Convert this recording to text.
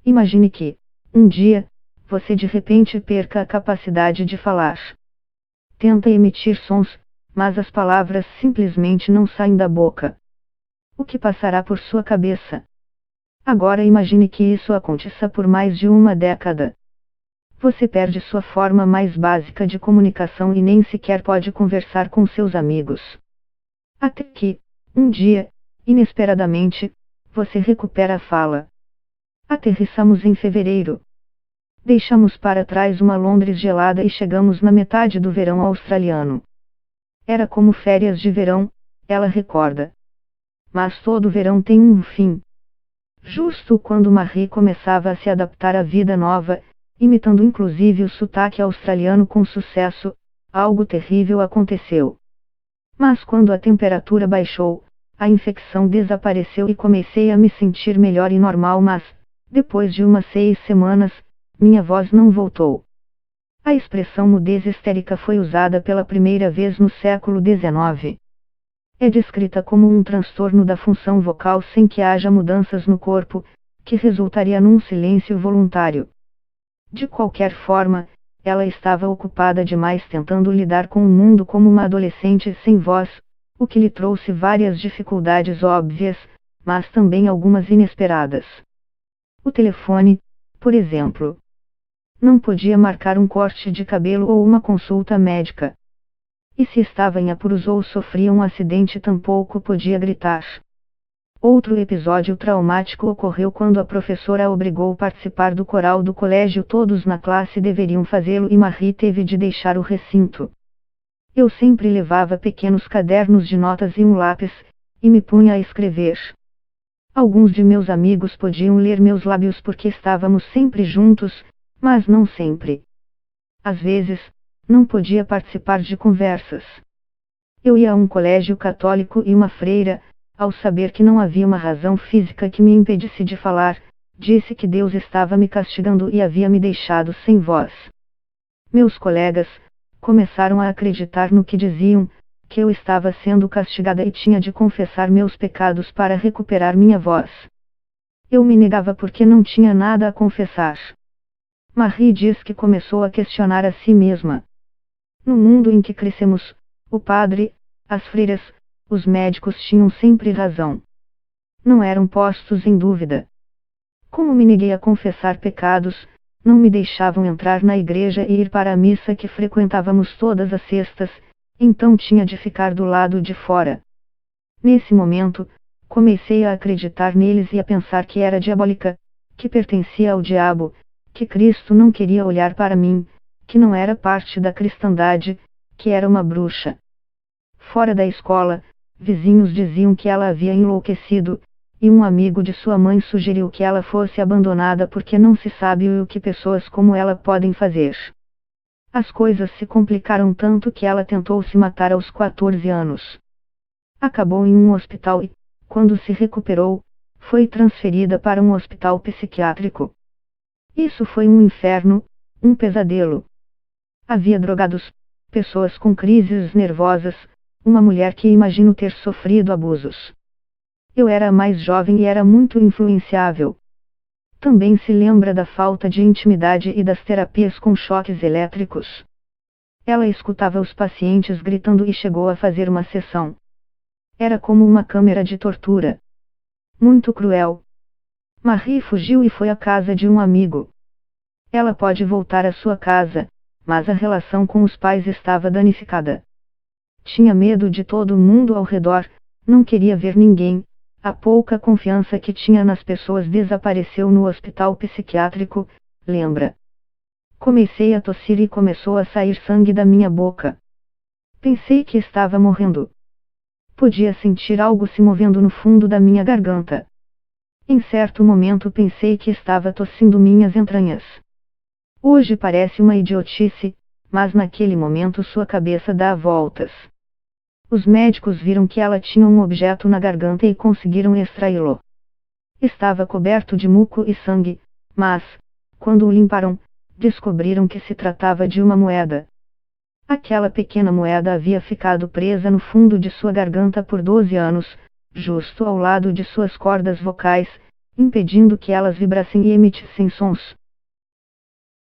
Imagine que, um dia, você de repente perca a capacidade de falar. Tenta emitir sons, mas as palavras simplesmente não saem da boca. O que passará por sua cabeça? Agora imagine que isso aconteça por mais de uma década. Você perde sua forma mais básica de comunicação e nem sequer pode conversar com seus amigos. Até que, um dia, inesperadamente, você recupera a fala. Aterrissamos em fevereiro. Deixamos para trás uma Londres gelada e chegamos na metade do verão australiano. Era como férias de verão, ela recorda. Mas todo verão tem um fim. Justo quando Marie começava a se adaptar à vida nova, imitando inclusive o sotaque australiano com sucesso, algo terrível aconteceu. Mas quando a temperatura baixou, a infecção desapareceu e comecei a me sentir melhor e normal, mas, depois de umas 6 semanas, minha voz não voltou. A expressão mudez histérica foi usada pela primeira vez no século XIX. É descrita como um transtorno da função vocal sem que haja mudanças no corpo, que resultaria num silêncio voluntário. De qualquer forma, ela estava ocupada demais tentando lidar com o mundo como uma adolescente sem voz, o que lhe trouxe várias dificuldades óbvias, mas também algumas inesperadas. O telefone, por exemplo. Não podia marcar um corte de cabelo ou uma consulta médica. E se estava em apuros ou sofria um acidente tampouco podia gritar. Outro episódio traumático ocorreu quando a professora a obrigou a participar do coral do colégio. Todos na classe deveriam fazê-lo e Marie teve de deixar o recinto. Eu sempre levava pequenos cadernos de notas e um lápis, e me punha a escrever. Alguns de meus amigos podiam ler meus lábios porque estávamos sempre juntos, mas não sempre. Às vezes, não podia participar de conversas. Eu ia a um colégio católico e uma freira, ao saber que não havia uma razão física que me impedisse de falar, disse que Deus estava me castigando e havia me deixado sem voz. Meus colegas começaram a acreditar no que diziam, que eu estava sendo castigada e tinha de confessar meus pecados para recuperar minha voz. Eu me negava porque não tinha nada a confessar. Marie diz que começou a questionar a si mesma. No mundo em que crescemos, o padre, as freiras, os médicos tinham sempre razão. Não eram postos em dúvida. Como me neguei a confessar pecados, não me deixavam entrar na igreja e ir para a missa que frequentávamos todas as sextas, então tinha de ficar do lado de fora. Nesse momento, comecei a acreditar neles e a pensar que era diabólica, que pertencia ao diabo, que Cristo não queria olhar para mim, que não era parte da cristandade, que era uma bruxa. Fora da escola, vizinhos diziam que ela havia enlouquecido, e um amigo de sua mãe sugeriu que ela fosse abandonada porque não se sabe o que pessoas como ela podem fazer. As coisas se complicaram tanto que ela tentou se matar aos 14 anos. Acabou em um hospital e, quando se recuperou, foi transferida para um hospital psiquiátrico. Isso foi um inferno, um pesadelo. Havia drogados, pessoas com crises nervosas, uma mulher que imagino ter sofrido abusos. Eu era mais jovem e era muito influenciável. Também se lembra da falta de intimidade e das terapias com choques elétricos. Ela escutava os pacientes gritando e chegou a fazer uma sessão. Era como uma câmara de tortura. Muito cruel. Marie fugiu e foi à casa de um amigo. Ela pode voltar à sua casa, mas a relação com os pais estava danificada. Tinha medo de todo mundo ao redor, não queria ver ninguém, a pouca confiança que tinha nas pessoas desapareceu no hospital psiquiátrico, lembra? Comecei a tossir e começou a sair sangue da minha boca. Pensei que estava morrendo. Podia sentir algo se movendo no fundo da minha garganta. Em certo momento pensei que estava tossindo minhas entranhas. Hoje parece uma idiotice, mas naquele momento sua cabeça dá voltas. Os médicos viram que ela tinha um objeto na garganta e conseguiram extraí-lo. Estava coberto de muco e sangue, mas, quando o limparam, descobriram que se tratava de uma moeda. Aquela pequena moeda havia ficado presa no fundo de sua garganta por 12 anos, justo ao lado de suas cordas vocais, impedindo que elas vibrassem e emitissem sons.